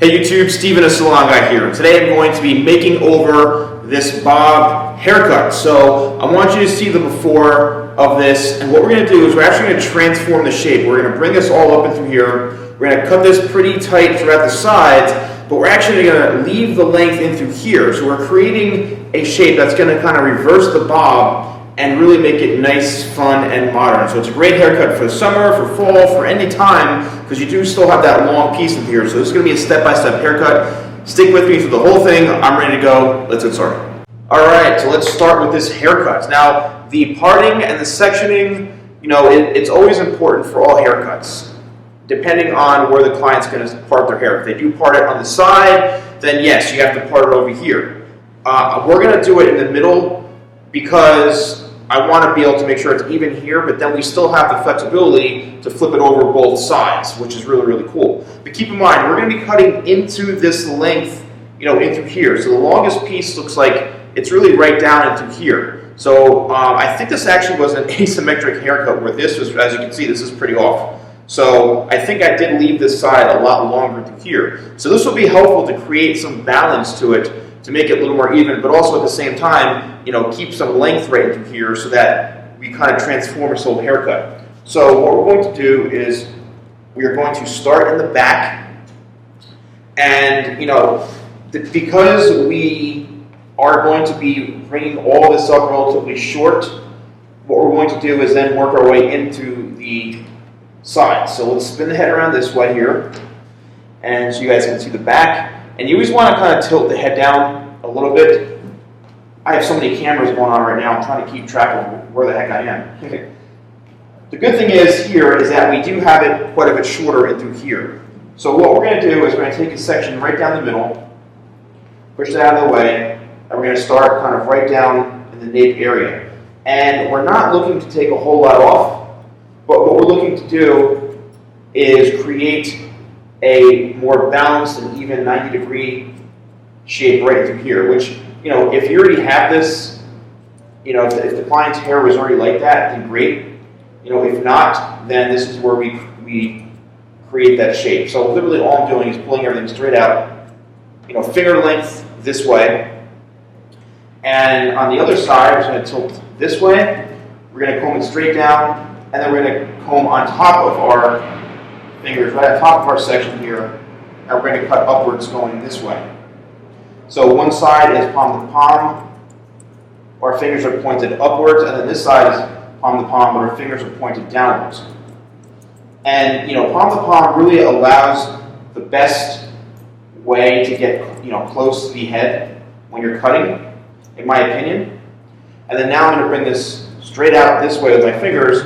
Hey YouTube, Steven, a salon guy here. Today I'm going to be making over this bob haircut. So I want you to see the before of this, and what we're going to do is we're actually going to transform the shape. We're going to bring this all up and through here. We're going to cut this pretty tight throughout the sides, but we're actually going to leave the length in through here. So we're creating a shape that's going to kind of reverse the bob and really make it nice, fun, and modern. So it's a great haircut for the summer, for fall, for any time, because you do still have that long piece in here. So this is going to be a step-by-step haircut. Stick with me through the whole thing. I'm ready to go. Let's get started. All right, so let's start with this haircut. Now, the parting and the sectioning, it's always important for all haircuts, depending on where the client's going to part their hair. If they do part it on the side, then yes, you have to part it over here. We're going to do it in the middle because I want to be able to make sure it's even here, but then we still have the flexibility to flip it over both sides, which is really, really cool. But keep in mind, we're going to be cutting into this length, in through here. So the longest piece looks like it's really right down into here. So I think this actually was an asymmetric haircut where this was, as you can see, this is pretty off. So I think I did leave this side a lot longer through here. So this will be helpful to create some balance to it, to make it a little more even, but also at the same time, keep some length right through here so that we kind of transform this whole haircut. So what we're going to do is we are going to start in the back, and because we are going to be bringing all this up relatively short, what we're going to do is then work our way into the sides. So let's spin the head around this way here, and so you guys can see the back. And you always want to kind of tilt the head down a little bit. I have so many cameras going on right now, I'm trying to keep track of where the heck I am. The good thing is here is that we do have it quite a bit shorter in through here. So what we're going to do is we're going to take a section right down the middle, push it out of the way, and we're going to start kind of right down in the nape area. And we're not looking to take a whole lot off, but what we're looking to do is create a more balanced and even 90-degree shape right through here, which, if you already have this, if the client's hair was already like that, then great. If not, then this is where we create that shape. So literally all I'm doing is pulling everything straight out, finger length this way. And on the other side, we're going to tilt this way. We're going to comb it straight down, and then we're going to comb on top of our fingers, right on top of our section here, and we're going to cut upwards going this way. So one side is palm to palm, our fingers are pointed upwards, and then this side is palm to palm, but our fingers are pointed downwards. And palm to palm really allows the best way to get close to the head when you're cutting, in my opinion. And then now I'm going to bring this straight out this way with my fingers,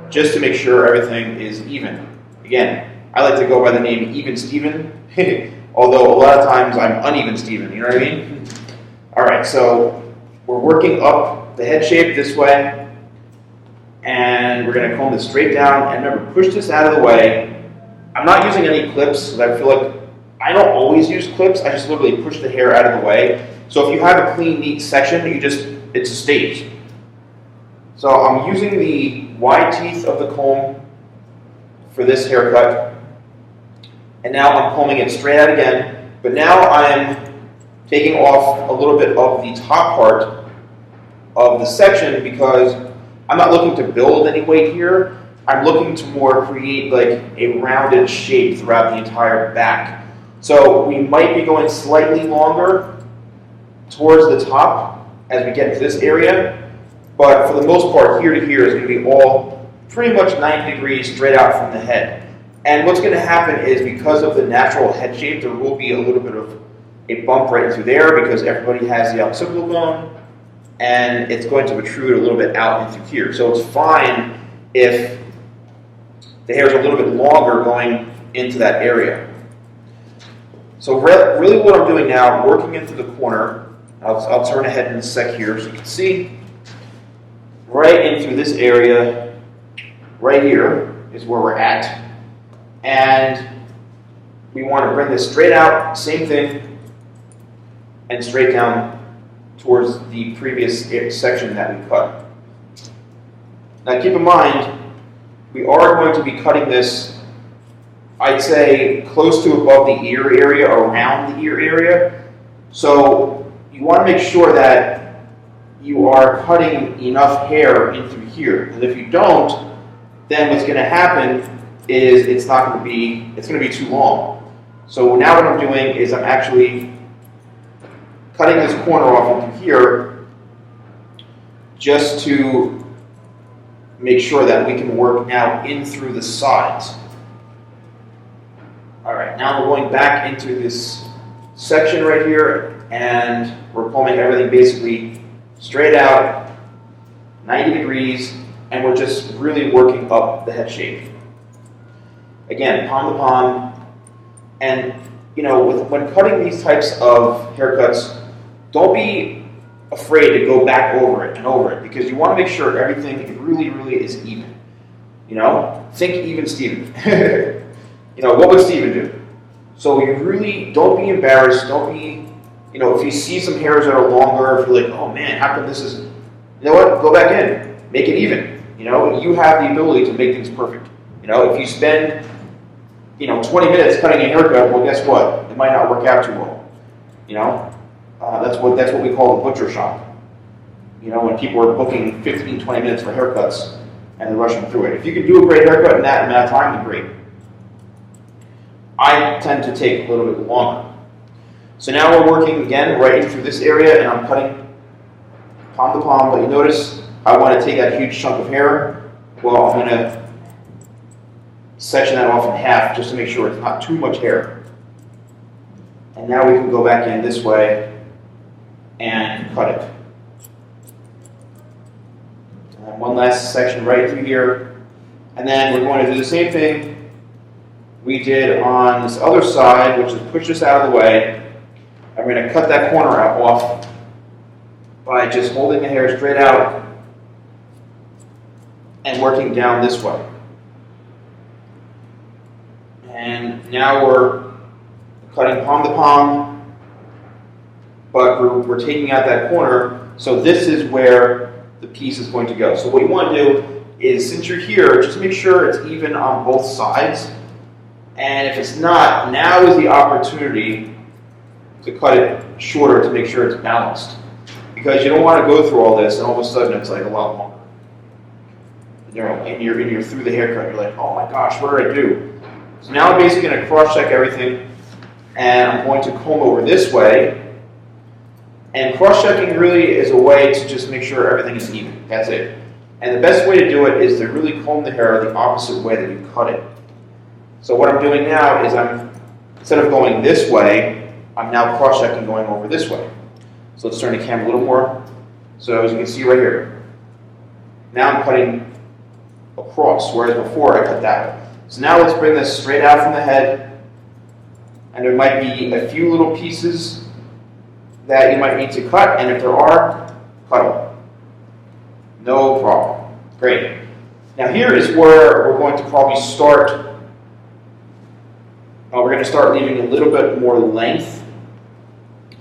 just to make sure everything is even. Again, I like to go by the name Even Steven, although a lot of times I'm Uneven Steven, you know what I mean? All right, so we're working up the head shape this way, and we're going to comb this straight down, and remember, push this out of the way. I'm not using any clips, because I feel like I don't always use clips, I just literally push the hair out of the way. So if you have a clean, neat section, it's a stage. So I'm using the wide teeth of the comb for this haircut, and now I'm combing it straight out again, but now I'm taking off a little bit of the top part of the section because I'm not looking to build any weight here. I'm looking to more create like a rounded shape throughout the entire back. So we might be going slightly longer towards the top as we get to this area, but for the most part, here to here is going to be all pretty much 90 degrees straight out from the head. And what's going to happen is because of the natural head shape, there will be a little bit of a bump right through there because everybody has the occipital bone, and it's going to protrude a little bit out into here. So it's fine if the hair is a little bit longer going into that area. So really what I'm doing now, working into the corner, I'll turn ahead in a sec here so you can see, right in through this area, right here is where we're at. And we want to bring this straight out, same thing, and straight down towards the previous section that we cut. Now keep in mind, we are going to be cutting this I'd say close to above the ear area, around the ear area. So you want to make sure that you are cutting enough hair in through here. And if you don't, then what's going to happen is it's going to be too long. So now what I'm doing is I'm actually cutting this corner off in through here just to make sure that we can work now in through the sides. All right, now we're going back into this section right here, and we're combing everything basically straight out, 90 degrees, and we're just really working up the head shape. Again, palm to palm, and when cutting these types of haircuts, don't be afraid to go back over it and over it, because you want to make sure everything really is even. Think even Steven. What would Steven do? So you really don't be embarrassed. Don't be, if you see some hairs that are longer, if you're like, oh man, how come this is, you know what? Go back in, make it even. You have the ability to make things perfect. If you spend, 20 minutes cutting a haircut, well, guess what? It might not work out too well. That's what we call the butcher shop. When people are booking 15, 20 minutes for haircuts and they're rushing through it. If you can do a great haircut in that amount of time, then great. I tend to take a little bit longer. So now we're working again right through this area, and I'm cutting palm to palm, but you notice I want to take that huge chunk of hair. Well, I'm going to section that off in half just to make sure it's not too much hair. And now we can go back in this way and cut it. And one last section right through here. And then we're going to do the same thing we did on this other side, which is push this out of the way. I'm going to cut that corner off by just holding the hair straight out and working down this way. And now we're cutting palm to palm, but we're taking out that corner, so this is where the piece is going to go. So what you want to do is, since you're here, just make sure it's even on both sides. And if it's not, now is the opportunity to cut it shorter to make sure it's balanced. Because you don't want to go through all this and all of a sudden it's like a lot longer. And you're through the haircut, you're like, oh my gosh, what did I do? So now I'm basically going to cross-check everything, and I'm going to comb over this way. And cross-checking really is a way to just make sure everything is even. That's it. And the best way to do it is to really comb the hair the opposite way that you cut it. So what I'm doing now is instead of going this way, I'm now cross-checking going over this way. So let's turn the camera a little more. So as you can see right here, now I'm cutting across, whereas before I cut that way. So now let's bring this straight out from the head, and there might be a few little pieces that you might need to cut, and if there are, cut them. No problem. Great. Now here is where we're going to probably start. We're going to start leaving a little bit more length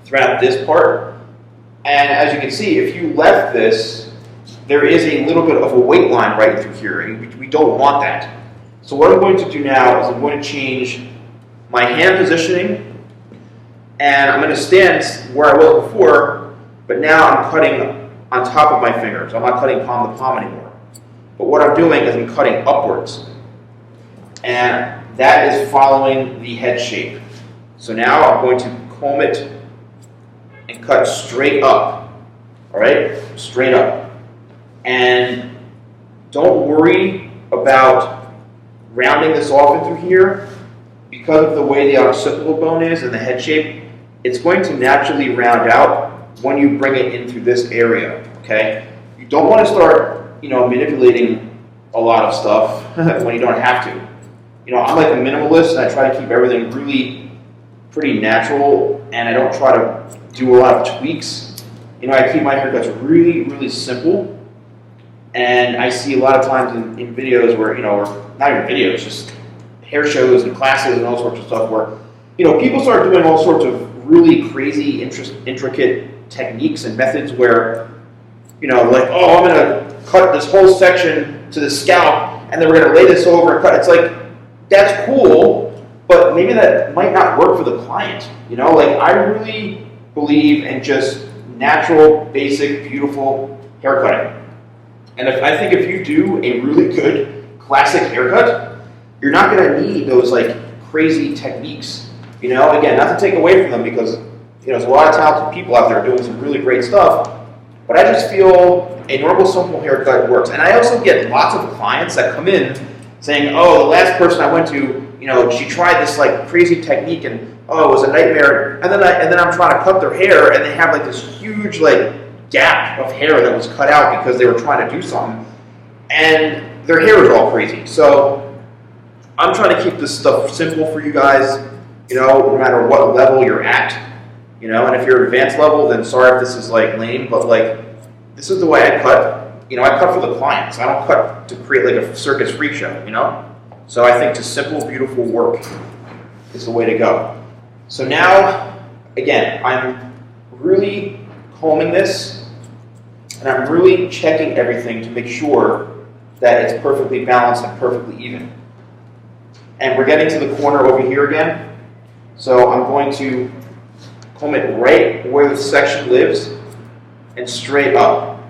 throughout this part. And as you can see, if you left this, there is a little bit of a weight line right through here, and we don't want that. So what I'm going to do now is I'm going to change my hand positioning, and I'm going to stand where I was before, but now I'm cutting on top of my fingers. I'm not cutting palm to palm anymore. But what I'm doing is I'm cutting upwards. And that is following the head shape. So now I'm going to comb it and cut straight up. All right? Straight up. And don't worry about rounding this off in through here. Because of the way the occipital bone is and the head shape, it's going to naturally round out when you bring it in through this area. Okay? You don't want to start, manipulating a lot of stuff when you don't have to. I'm like a minimalist, and I try to keep everything really pretty natural, and I don't try to do a lot of tweaks. I keep my haircuts really simple, and I see a lot of times in videos where, or not even videos, just hair shows and classes and all sorts of stuff where, people start doing all sorts of really crazy, intricate techniques and methods where, like, oh, I'm going to cut this whole section to the scalp, and then we're going to lay this over and cut. It's like, that's cool, but maybe that might not work for the client. You know, like I really believe in just natural, basic, beautiful haircutting. And I think if you do a really good classic haircut, you're not going to need those like crazy techniques. You know, again, not to take away from them because there's a lot of talented people out there doing some really great stuff. But I just feel a normal, simple haircut works. And I also get lots of clients that come in saying, "Oh, the last person I went to, she tried this like crazy technique and oh, it was a nightmare." And then I'm trying to cut their hair, and they have like this huge like gap of hair that was cut out because they were trying to do something, and their hair is all crazy. So I'm trying to keep this stuff simple for you guys. No matter what level you're at. And if you're advanced level, then sorry if this is like lame, but like this is the way I cut. I cut for the clients. I don't cut to create like a circus freak show. So I think just simple, beautiful work is the way to go. So now, again, I'm really combing this, and I'm really checking everything to make sure that it's perfectly balanced and perfectly even. And we're getting to the corner over here again. So I'm going to comb it right where the section lives and straight up.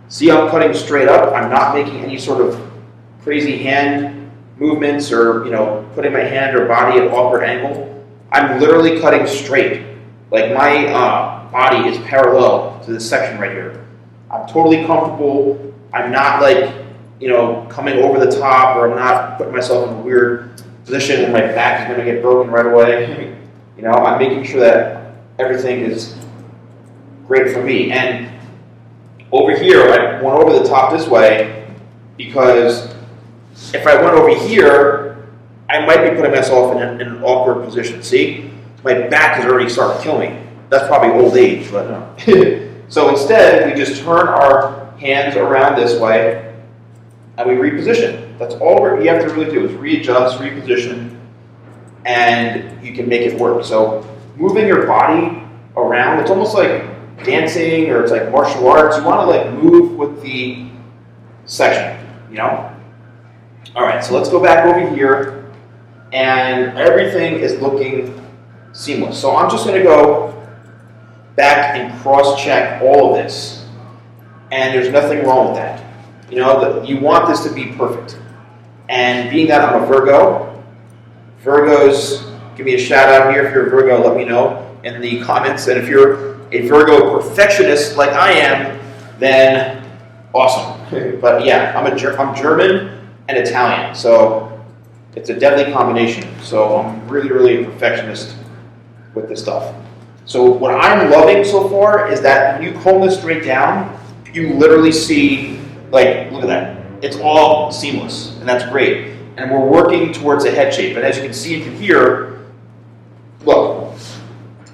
See, I'm cutting straight up. I'm not making any sort of crazy hand movements or, putting my hand or body at an awkward angle. I'm literally cutting straight. Like my body is parallel to this section right here. I'm totally comfortable. I'm not like, coming over the top, or I'm not putting myself in a weird position and my back is going to get broken right away. I'm making sure that everything is great for me. And over here, I went over the top this way because if I went over here, I might be putting myself in an awkward position. See? My back is already starting to kill me. That's probably old age, but no. So instead, we just turn our hands around this way and we reposition. That's all you have to really do is readjust, reposition, and you can make it work. So moving your body around, it's almost like dancing or it's like martial arts. You want to like move with the section, All right, so let's go back over here, and everything is looking seamless. So I'm just going to go back and cross-check all of this, and there's nothing wrong with that. You want this to be perfect. And being that I'm a Virgo, Virgos, give me a shout out here. If you're a Virgo, let me know in the comments. And if you're a Virgo perfectionist like I am, then awesome. But yeah, I'm German and Italian, so it's a deadly combination. So I'm really, really a perfectionist with this stuff. So what I'm loving so far is that when you comb this straight down, you literally see, like, look at that. It's all seamless, and that's great. And we're working towards a head shape. And as you can see from here, look,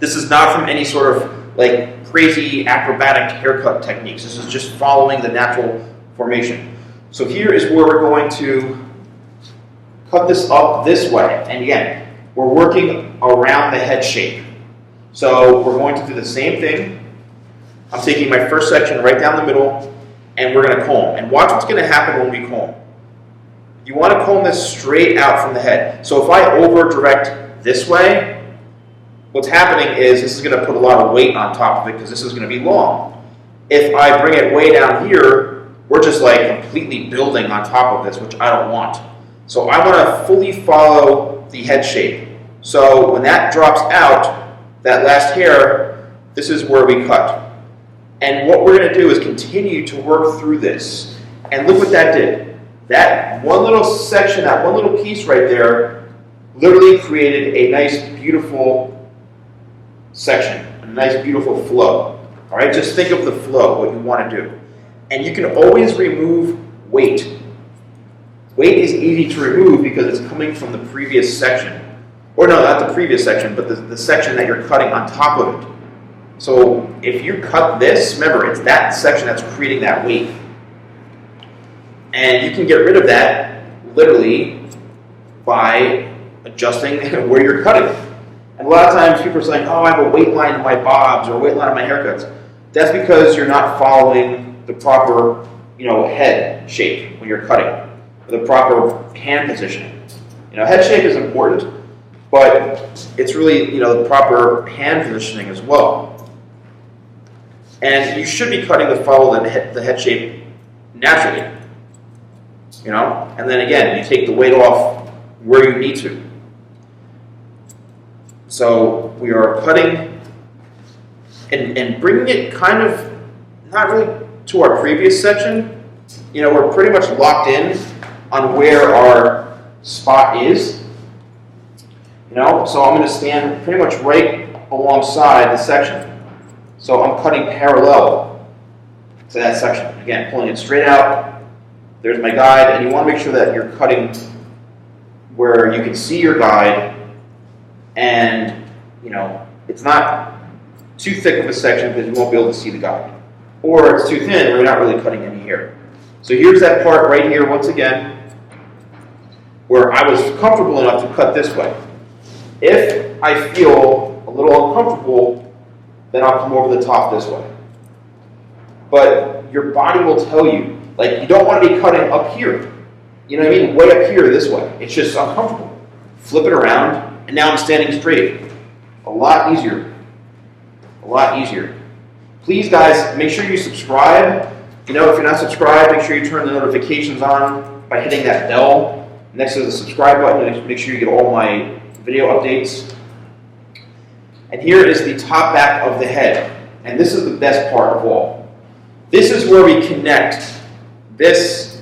this is not from any sort of like crazy acrobatic haircut techniques. This is just following the natural formation. So here is where we're going to cut this up this way. And again, we're working around the head shape. So we're going to do the same thing. I'm taking my first section right down the middle, and we're going to comb. And watch what's going to happen when we comb. You want to comb this straight out from the head. So if I over direct this way, what's happening is this is going to put a lot of weight on top of it because this is going to be long. If I bring it way down here, we're just like completely building on top of this, which I don't want. So I want to fully follow the head shape. So when that drops out, that last hair, this is where we cut. And what we're going to do is continue to work through this. And look what that did. That one little section, that one little piece right there, literally created a nice, beautiful section, a nice, beautiful flow. All right, just think of the flow, what you want to do. And you can always remove weight. Weight is easy to remove because it's coming from the previous section. Or no, not the previous section, but the section that you're cutting on top of it. So if you cut this, remember, it's that section that's creating that weight. And you can get rid of that literally by adjusting where you're cutting. And a lot of times people are saying, oh, I have a weight line in my bobs or a weight line in my haircuts. That's because you're not following the proper, head shape when you're cutting, or the proper hand positioning. Head shape is important. but it's really, the proper hand positioning as well. And you should be cutting to follow the head shape naturally, and then again, you take the weight off where you need to. So we are cutting and bringing it kind of, not really to our previous section. We're pretty much locked in on where our spot is. So I'm going to stand pretty much right alongside the section. So I'm cutting parallel to that section. Again, pulling it straight out. There's my guide, and you want to make sure that you're cutting where you can see your guide, and it's not too thick of a section because you won't be able to see the guide. Or it's too thin where you're not really cutting any hair. So here's that part right here once again where I was comfortable enough to cut this way. If I feel a little uncomfortable, then I'll come over the top this way. But your body will tell you, you don't want to be cutting up here. You know what I mean? Way up here this way. It's just uncomfortable. Flip it around, and now I'm standing straight. A lot easier. A lot easier. Please, guys, make sure you subscribe. If you're not subscribed, make sure you turn the notifications on by hitting that bell next to the subscribe button. Make sure you get all my video updates. And here is the top back of the head. And this is the best part of all. This is where we connect this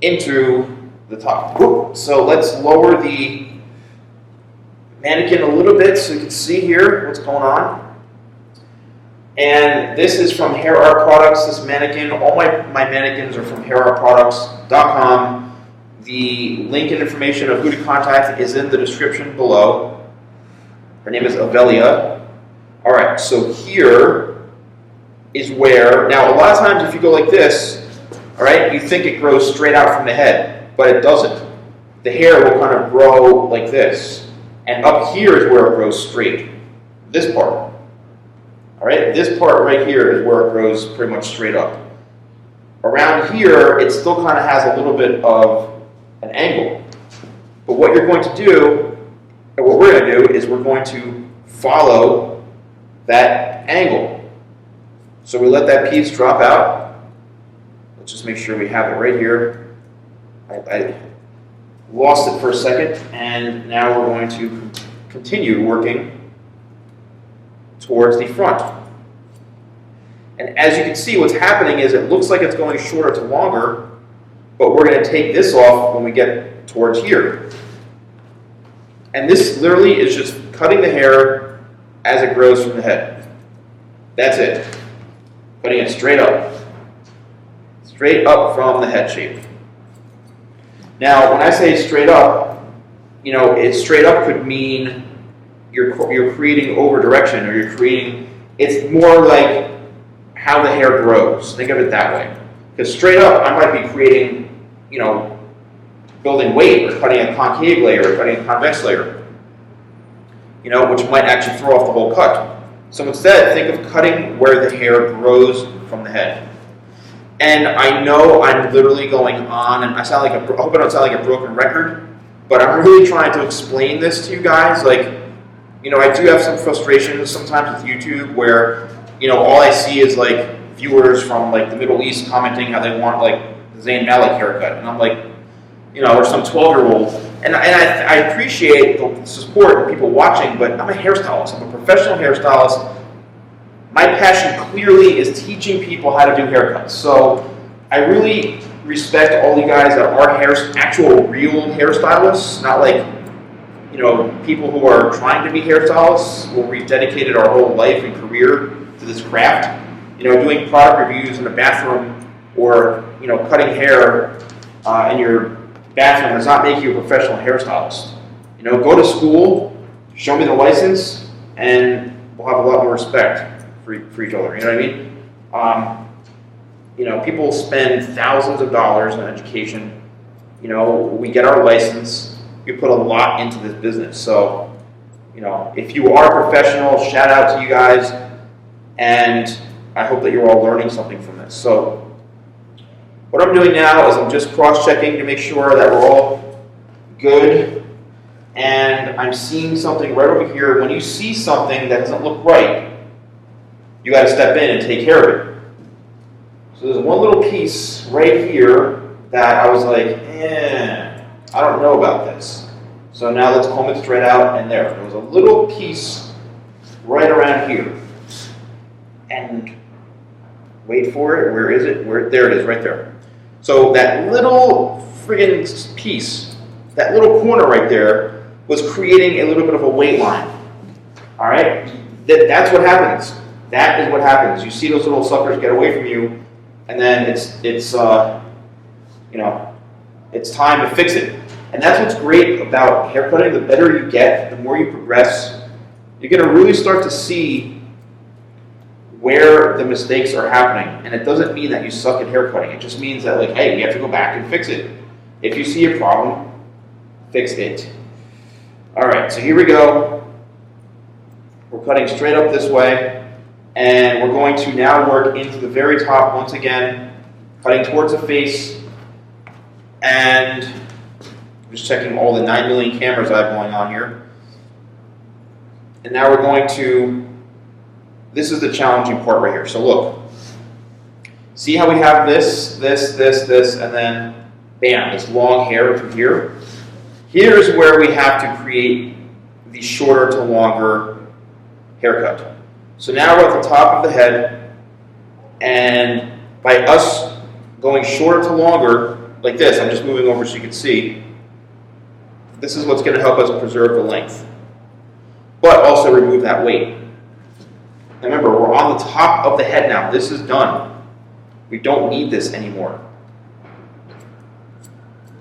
into the top. So let's lower the mannequin a little bit so you can see here what's going on. And this is from Hair Art Products, this mannequin. All my mannequins are from hairartproducts.com. The link and information of who to contact is in the description below. Her name is Avelia. All right, so here is where, now a lot of times if you go like this, all right, you think it grows straight out from the head, but it doesn't. The hair will kind of grow like this. And up here is where it grows straight. This part. All right, this part right here is where it grows pretty much straight up. Around here, it still kind of has a little bit of an angle. But what you're going to do, and what we're going to do, is we're going to follow that angle. So we let that piece drop out. Let's just make sure we have it right here. I lost it for a second, and now we're going to continue working towards the front. And as you can see, what's happening is it looks like it's going shorter to longer, but we're going to take this off when we get towards here. And this literally is just cutting the hair as it grows from the head. That's it. Cutting it straight up. Straight up from the head shape. Now, when I say straight up, straight up could mean you're creating over direction, or you're creating, it's more like how the hair grows. Think of it that way. Because straight up, I might be creating, building weight, or cutting a concave layer, or cutting a convex layer, which might actually throw off the whole cut. So instead, think of cutting where the hair grows from the head. And I know I'm literally going on, and I hope I don't sound like a broken record, but I'm really trying to explain this to you guys. I do have some frustrations sometimes with YouTube where, all I see is viewers from the Middle East commenting how they want the Zayn Malik haircut, and I'm or some 12-year-old. And I appreciate the support of people watching, but I'm a hairstylist. I'm a professional hairstylist. My passion clearly is teaching people how to do haircuts. So I really respect all you guys that are actual real hairstylists, not people who are trying to be hairstylists, where we've dedicated our whole life and career to this craft. Doing product reviews in the bathroom, or cutting hair in your bathroom does not make you a professional hairstylist. Go to school, show me the license, and we'll have a lot more respect for each other. You know what I mean? People spend thousands of dollars on education. We get our license. We put a lot into this business. So, if you are a professional, shout out to you guys, and I hope that you're all learning something from this. So, what I'm doing now is I'm just cross-checking to make sure that we're all good. and I'm seeing something right over here. When you see something that doesn't look right, you got to step in and take care of it. So there's one little piece right here that I was like, I don't know about this. So now let's comb it straight out, and there was a little piece right around here. And wait for it, where is it? There it is, right there. So that little friggin' piece, that little corner right there, was creating a little bit of a weight line. All right? That's what happens. That is what happens. You see those little suckers get away from you, and then it's time to fix it. And that's what's great about haircutting. The better you get, the more you progress, you're going to really start to see where the mistakes are happening. And it doesn't mean that you suck at haircutting. It just means that, like, hey, we have to go back and fix it. If you see a problem, fix it. All right, so here we go. We're cutting straight up this way, and we're going to now work into the very top once again, cutting towards the face, and I'm just checking all the 9 million cameras I have going on here. And now we're going to, this is the challenging part right here. So look, see how we have this, and then bam, this long hair through here. Here's where we have to create the shorter to longer haircut. So now we're at the top of the head, and by us going shorter to longer, like this, I'm just moving over so you can see, this is what's going to help us preserve the length, but also remove that weight. Now remember, we're on the top of the head now. This is done. We don't need this anymore.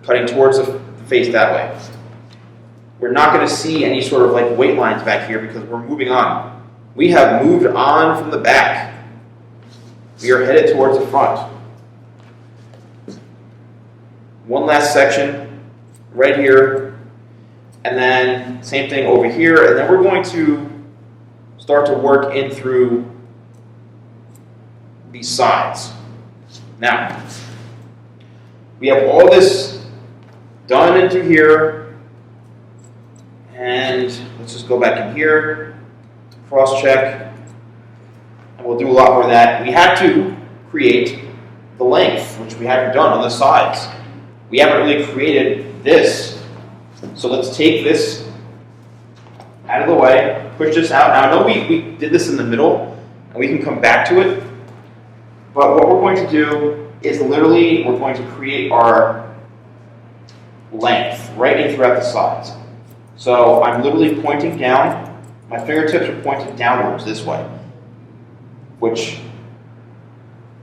Cutting towards the face that way. We're not going to see any sort of like weight lines back here because we're moving on. We have moved on from the back. We are headed towards the front. One last section right here, and then same thing over here, and then we're going to start to work in through these sides. Now, we have all this done into here, and let's just go back in here, cross check, and we'll do a lot more of that. We have to create the length, which we haven't done on the sides. We haven't really created this, so let's take this out of the way, push this out. Now I know we did this in the middle, and we can come back to it, but what we're going to do is literally we're going to create our length right in throughout the sides. So I'm literally pointing down, my fingertips are pointed downwards this way, which,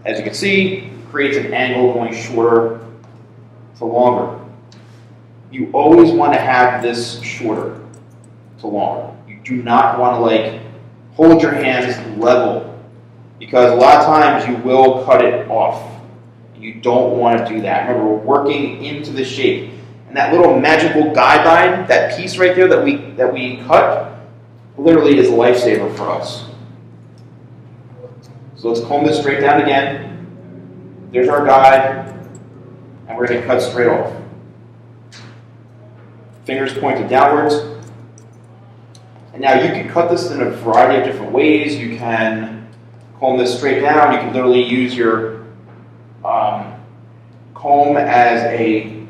as you can see, creates an angle going shorter to longer. You always want to have this shorter to longer. You do not want to like hold your hands level, because a lot of times you will cut it off. You don't want to do that. Remember, we're working into the shape. And that little magical guideline, that piece right there that we cut, literally is a lifesaver for us. So let's comb this straight down again. There's our guide, and we're going to cut straight off. Fingers pointed downwards. And now you can cut this in a variety of different ways. You can comb this straight down. You can literally use your comb as a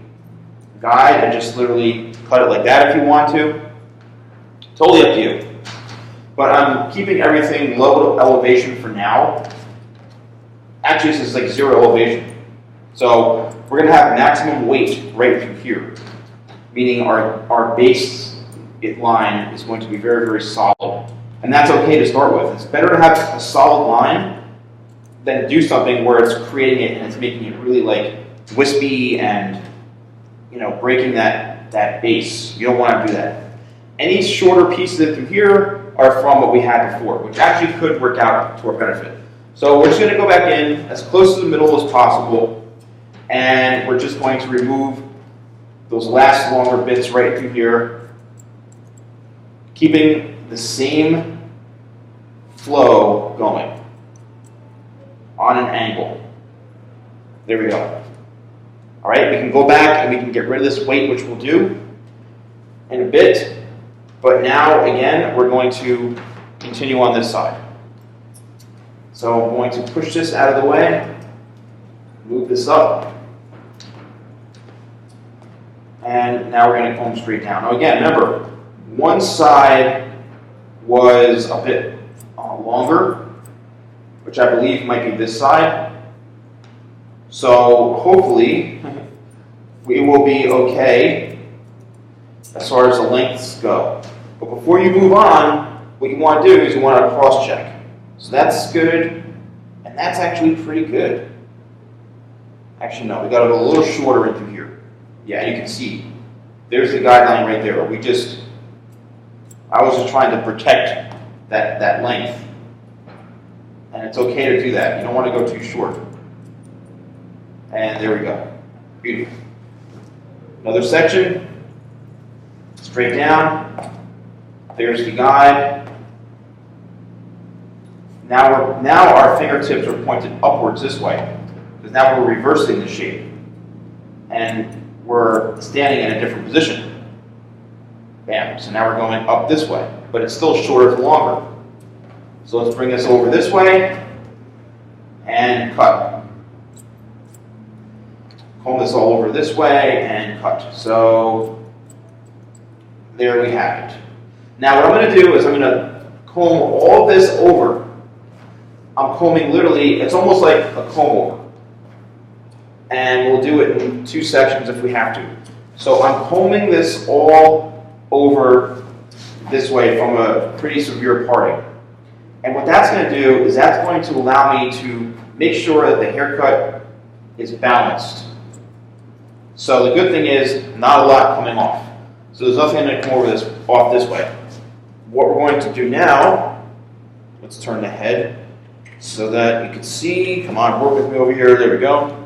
guide and just literally cut it like that if you want to. Totally up to you. But I'm keeping everything low elevation for now. Actually, this is like zero elevation. So we're going to have maximum weight right through here, meaning our base line is going to be very, very solid. And that's okay to start with. It's better to have a solid line than do something where it's creating it and it's making it really like wispy and, you know, breaking that base. You don't want to do that. Any shorter pieces through here are from what we had before, which actually could work out to our benefit. So we're just going to go back in as close to the middle as possible, and we're just going to remove those last longer bits right through here, keeping the same flow going on an angle. There we go. All right, we can go back and we can get rid of this weight, which we'll do. in a bit. But now, again, we're going to continue on this side. So I'm going to push this out of the way, move this up, and now we're going to comb straight down. Now again, remember, one side was a bit longer, which I believe might be this side. So hopefully we will be okay as far as the lengths go. But before you move on, what you want to do is you want to cross-check. So that's good, and that's actually pretty good. Actually, no, we got to go a little shorter into here. Yeah, you can see, there's the guideline right there. I was just trying to protect that length. And it's okay to do that. You don't want to go too short. And there we go. Beautiful. Another section, straight down. There's the guide. Now our fingertips are pointed upwards this way, because now we're reversing the shape. And we're standing in a different position. Bam. So now we're going up this way, but it's still shorter than longer. So let's bring this over this way and cut. Comb this all over this way and cut. So there we have it. Now what I'm going to do is I'm going to comb all this over. I'm combing literally, it's almost like a comb over. And we'll do it in two sections if we have to. So I'm combing this all over this way from a pretty severe parting. And what that's going to do is that's going to allow me to make sure that the haircut is balanced. So the good thing is not a lot coming off. So there's nothing going to come off this way. What we're going to do now, let's turn the head so that you can see. Come on, work with me over here. There we go.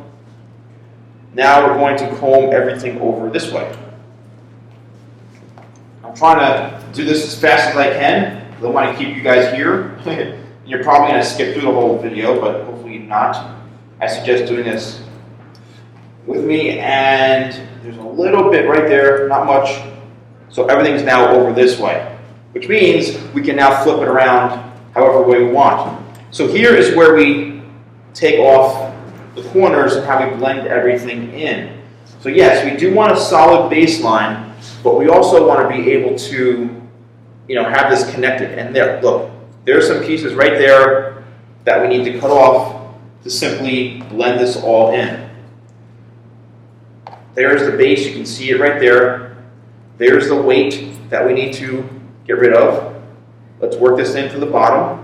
Now we're going to comb everything over this way. I'm trying to do this as fast as I can. I don't want to keep you guys here. You're probably going to skip through the whole video, but hopefully not. I suggest doing this with me, and there's a little bit right there, not much. So everything's now over this way, which means we can now flip it around however way we want. So here is where we take off the corners and how we blend everything in. So yes, we do want a solid baseline, but we also want to be able to, have this connected. And there, look, there's some pieces right there that we need to cut off to simply blend this all in. There's the base, you can see it right there. There's the weight that we need to get rid of. Let's work this into the bottom.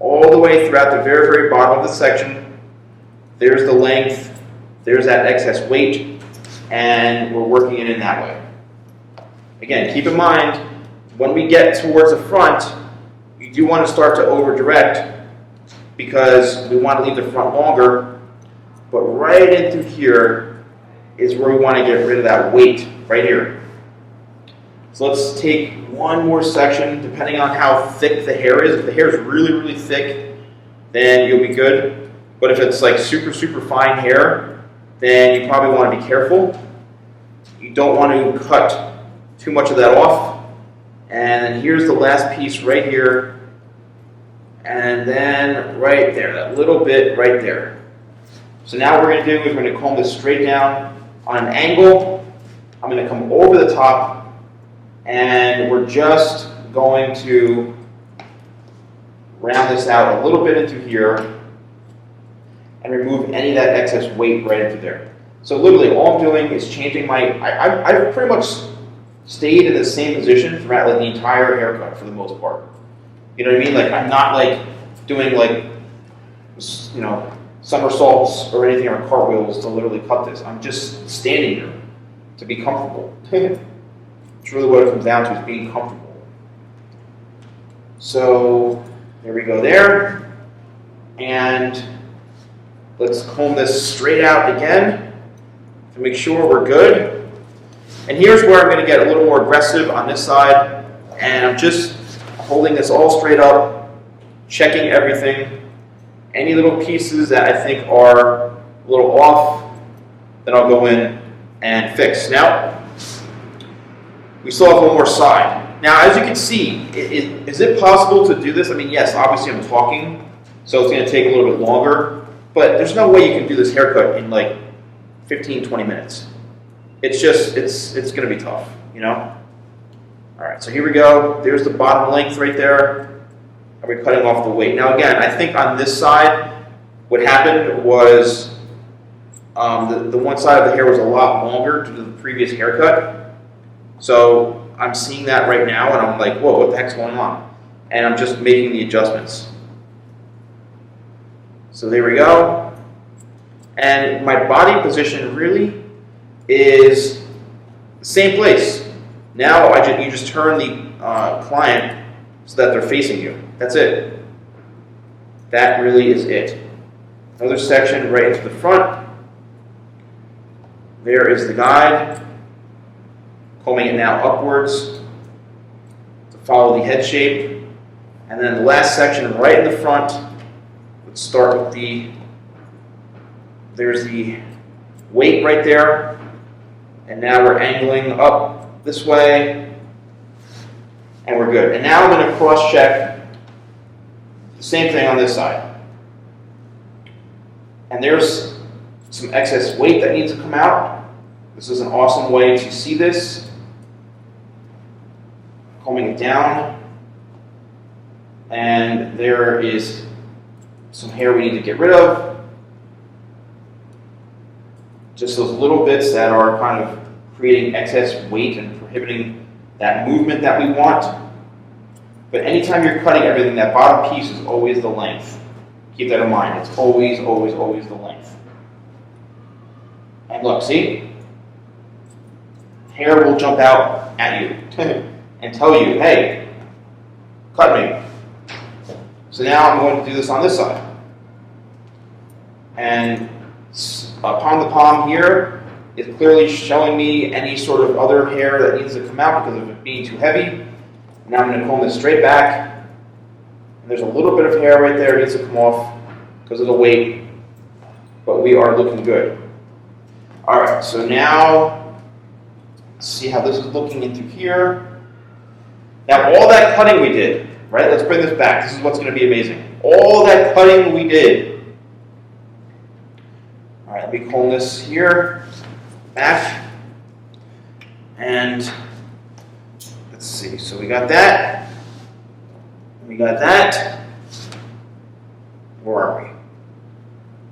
All the way throughout the very, very bottom of the section. There's the length, there's that excess weight, and we're working it in that way. Again, keep in mind, when we get towards the front, you do want to start to over-direct because we want to leave the front longer, but right in through here is where we want to get rid of that weight, right here. So let's take one more section, depending on how thick the hair is. If the hair is really, really thick, then you'll be good. But if it's like super, super fine hair, then you probably want to be careful. You don't want to cut too much of that off. And then here's the last piece right here. And then right there, that little bit right there. So now what we're going to do is we're going to comb this straight down on an angle. I'm going to come over the top, and we're just going to round this out a little bit into here and remove any of that excess weight right into there. So literally all I'm doing is changing I've pretty much stayed in the same position throughout the entire haircut for the most part. You know what I mean? Like I'm not doing somersaults or anything or cartwheels to literally cut this. I'm just standing here to be comfortable. It's really what it comes down to, is being comfortable. So there we go there. And let's comb this straight out again to make sure we're good. And here's where I'm going to get a little more aggressive on this side. And I'm just holding this all straight up, checking everything. Any little pieces that I think are a little off, then I'll go in and fix. Now, we still have one more side. Now, as you can see, is it possible to do this? I mean, yes, obviously I'm talking, so it's going to take a little bit longer, but there's no way you can do this haircut in like 15, 20 minutes. It's just, it's going to be tough, you know? All right, so here we go. There's the bottom length right there. And we're cutting off the weight. Now again, I think on this side, what happened was the one side of the hair was a lot longer due to the previous haircut. So I'm seeing that right now and I'm like, whoa, what the heck's going on? And I'm just making the adjustments. So there we go. And my body position really is the same place. Now you just turn the client so that they're facing you. That's it. That really is it. Another section right into the front. There is the guide. Combing it now upwards to follow the head shape. And then the last section right in the front. Let's start with there's the weight right there. And now we're angling up this way, and we're good. And now I'm going to cross-check the same thing on this side. And there's some excess weight that needs to come out. This is an awesome way to see this. Combing it down. And there is some hair we need to get rid of. Just those little bits that are kind of creating excess weight and prohibiting that movement that we want. But anytime you're cutting everything, that bottom piece is always the length. Keep that in mind. It's always, always, always the length. And look, see? Hair will jump out at you and tell you, hey, cut me. So now I'm going to do this on this side. And upon the palm here, is clearly showing me any sort of other hair that needs to come out because of it being too heavy. Now I'm going to comb this straight back. And there's a little bit of hair right there that needs to come off because of the weight, but we are looking good. All right, so now let's see how this is looking into here. Now all that cutting we did, right? Let's bring this back. This is what's going to be amazing. All that cutting we did. All right, let me comb this here. Back, and let's see, so we got that, where are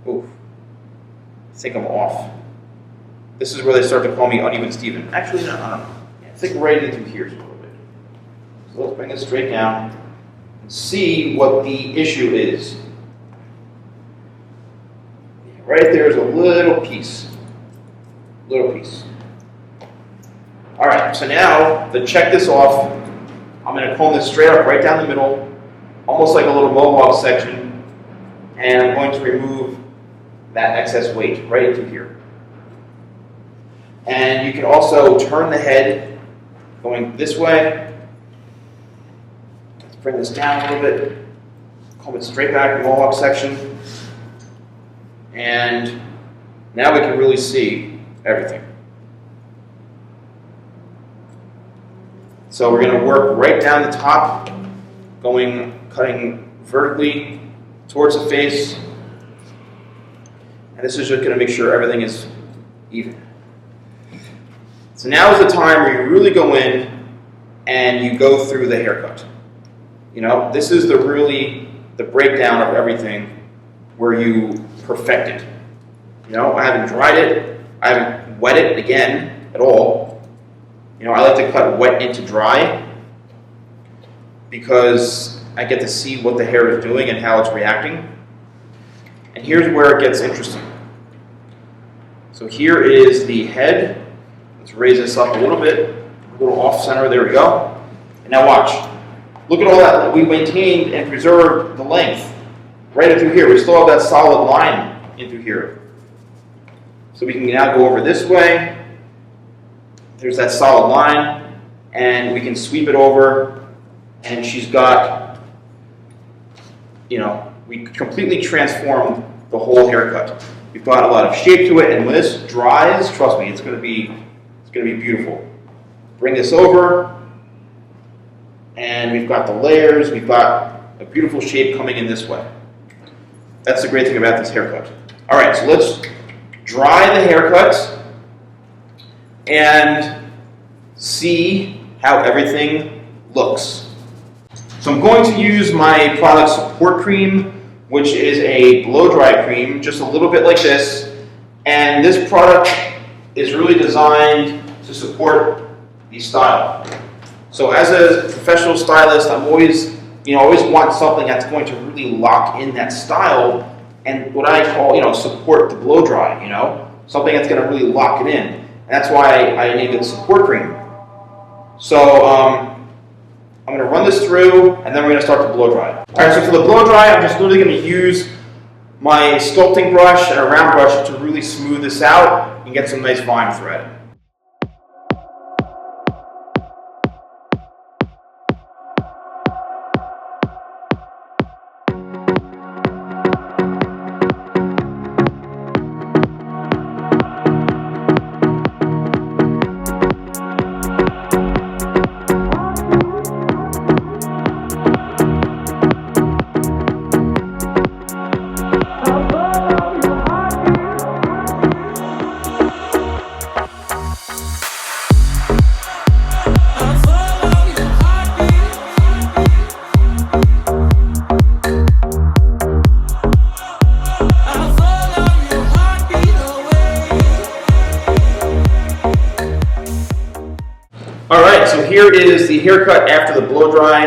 we? Oof, I think I'm off. This is where they start to call me uneven Steven. Actually, no, I don't know. I think right into here is a little bit. So let's bring it straight down and see what the issue is. Right there's a little piece. All right, so now to check this off, I'm going to comb this straight up right down the middle, almost like a little mohawk section, and I'm going to remove that excess weight right into here. And you can also turn the head going this way. Let's bring this down a little bit, comb it straight back, mohawk section, and now we can really see everything. So we're going to work right down the top, cutting vertically towards the face. And this is just going to make sure everything is even. So now is the time where you really go in and you go through the haircut. You know, this is the breakdown of everything where you perfect it. You know, I haven't dried it. I haven't wet it again at all. You know, I like to cut wet into dry because I get to see what the hair is doing and how it's reacting. And here's where it gets interesting. So here is the head. Let's raise this up a little bit, a little off center. There we go. And now watch. Look at all that. We maintained and preserved the length right into here. We still have that solid line into here. So we can now go over this way. There's that solid line, and we can sweep it over, and she's got, you know, we completely transformed the whole haircut. We've got a lot of shape to it, and when this dries, trust me, it's going to be beautiful. Bring this over, and we've got the layers, we've got a beautiful shape coming in this way. That's the great thing about this haircut. All right, so let's dry the haircut and see how everything looks. So I'm going to use my product Support Cream, which is a blow-dry cream, just a little bit like this. And this product is really designed to support the style. So as a professional stylist, I'm always, always want something that's going to really lock in that style and what I call, support the blow-dry, something that's going to really lock it in. And that's why I named it Support Cream. So I'm going to run this through, and then we're going to start the blow dry. All right, so for the blow dry, I'm just literally going to use my sculpting brush and a round brush to really smooth this out and get some nice vine thread. Alright, so here is the haircut after the blow dry,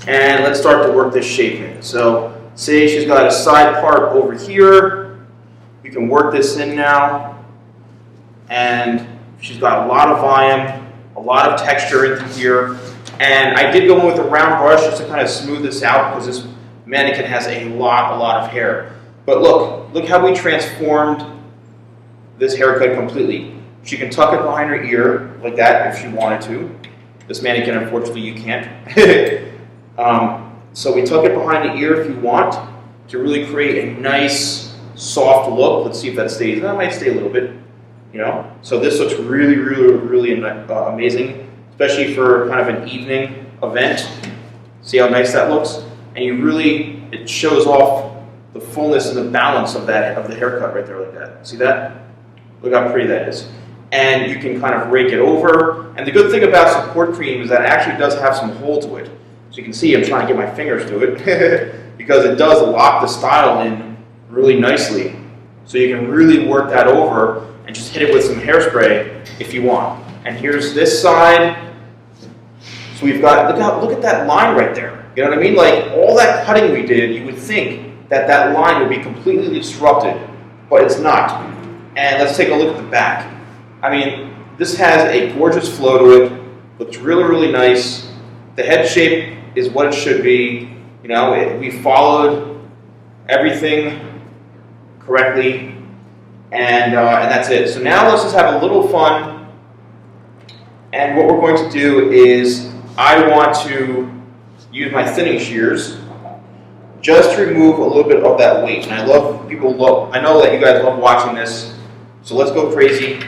and let's start to work this shape in. So, say she's got a side part over here, you can work this in now, and she's got a lot of volume, a lot of texture into here, and I did go in with a round brush just to kind of smooth this out because this mannequin has a lot of hair. But look how we transformed this haircut completely. She can tuck it behind her ear like that if she wanted to. This mannequin, unfortunately, you can't. So we tuck it behind the ear if you want to really create a nice, soft look. Let's see if that stays. That might stay a little bit, So this looks really amazing, especially for kind of an evening event. See how nice that looks? And it shows off the fullness and the balance of the haircut right there like that. See that? Look how pretty that is. And you can kind of rake it over. And the good thing about Support Cream is that it actually does have some hold to it. So you can see I'm trying to get my fingers to it because it does lock the style in really nicely. So you can really work that over and just hit it with some hairspray if you want. And here's this side. So we've got, look at that line right there. You know what I mean? Like all that cutting we did, you would think that line would be completely disrupted, but it's not. And let's take a look at the back. I mean, this has a gorgeous flow to it, looks really nice. The head shape is what it should be. We followed everything correctly, and that's it. So now let's just have a little fun, and what we're going to do is I want to use my thinning shears just to remove a little bit of that weight. And I know that you guys love watching this, so let's go crazy.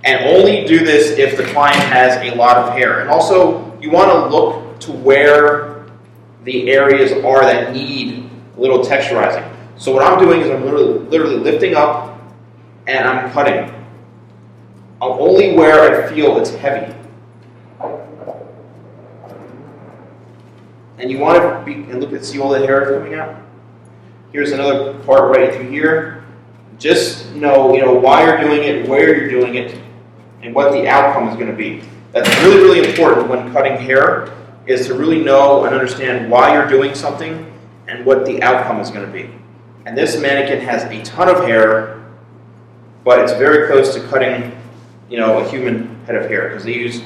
And only do this if the client has a lot of hair. And also, you want to look to where the areas are that need a little texturizing. So what I'm doing is I'm literally lifting up and I'm cutting. Only where I feel it's heavy. And you want to see all the hair coming out? Here's another part right through here. Just know, why you're doing it, where you're doing it, and what the outcome is going to be. That's really important when cutting hair, is to really know and understand why you're doing something and what the outcome is going to be. And this mannequin has a ton of hair, but it's very close to cutting, a human head of hair because they use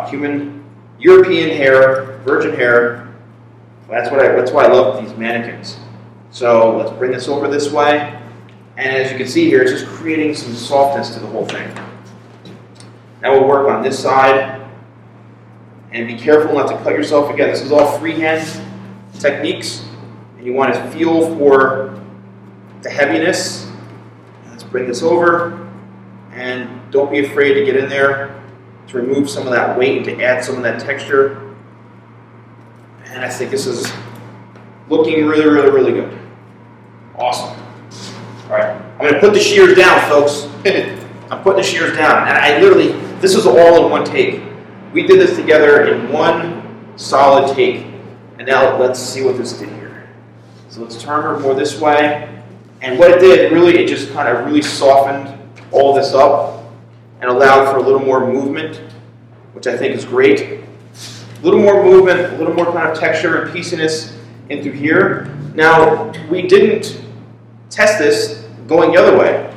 human European hair, virgin hair. That's why I love these mannequins. So let's bring this over this way. And as you can see here, it's just creating some softness to the whole thing. Now we'll work on this side. And be careful not to cut yourself. Again, this is all freehand techniques. And you want to feel for the heaviness. Let's bring this over. And don't be afraid to get in there to remove some of that weight and to add some of that texture. And I think this is looking really, really, really good. Awesome. All right, I'm going to put the shears down, folks. I'm putting the shears down. And I literally, this is all in one take. We did this together in one solid take. And now let's see what this did here. So let's turn her more this way. And what it did, really, it just kind of really softened all this up and allowed for a little more movement, which I think is great. A little more movement, a little more kind of texture and pieciness in through here. Now, we didn't test this going the other way.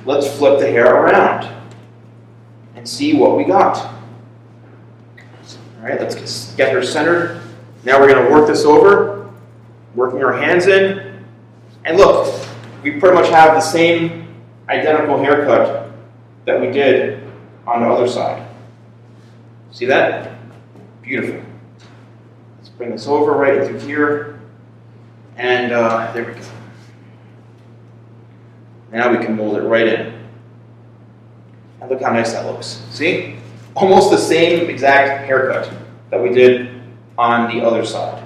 Let's flip the hair around and see what we got. All right, let's get her centered. Now we're going to work this over, working our hands in. And look, we pretty much have the same identical haircut that we did on the other side. See that? Beautiful. Let's bring this over right through here. And there we go. Now we can mold it right in. And look how nice that looks. See? Almost the same exact haircut that we did on the other side.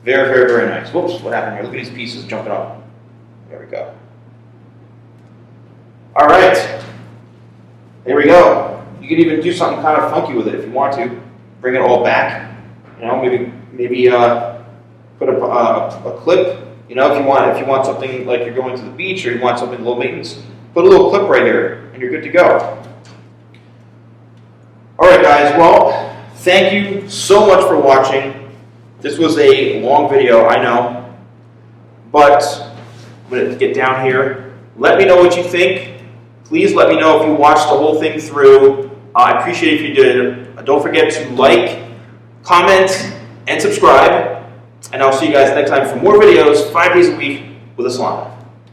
Very, very, very nice. Whoops, what happened here? Look at these pieces jumping up. There we go. All right. There we go. You can even do something kind of funky with it if you want to. Bring it all back. You know, maybe put a clip. You know, if you want something like you're going to the beach or you want something low maintenance, put a little clip right here and you're good to go. All right, guys. Well, thank you so much for watching. This was a long video, I know, but I'm going to get down here. Let me know what you think. Please let me know if you watched the whole thing through. I appreciate it if you did. Don't forget to like, comment, and subscribe. And I'll see you guys next time for more videos 5 days a week with a salon.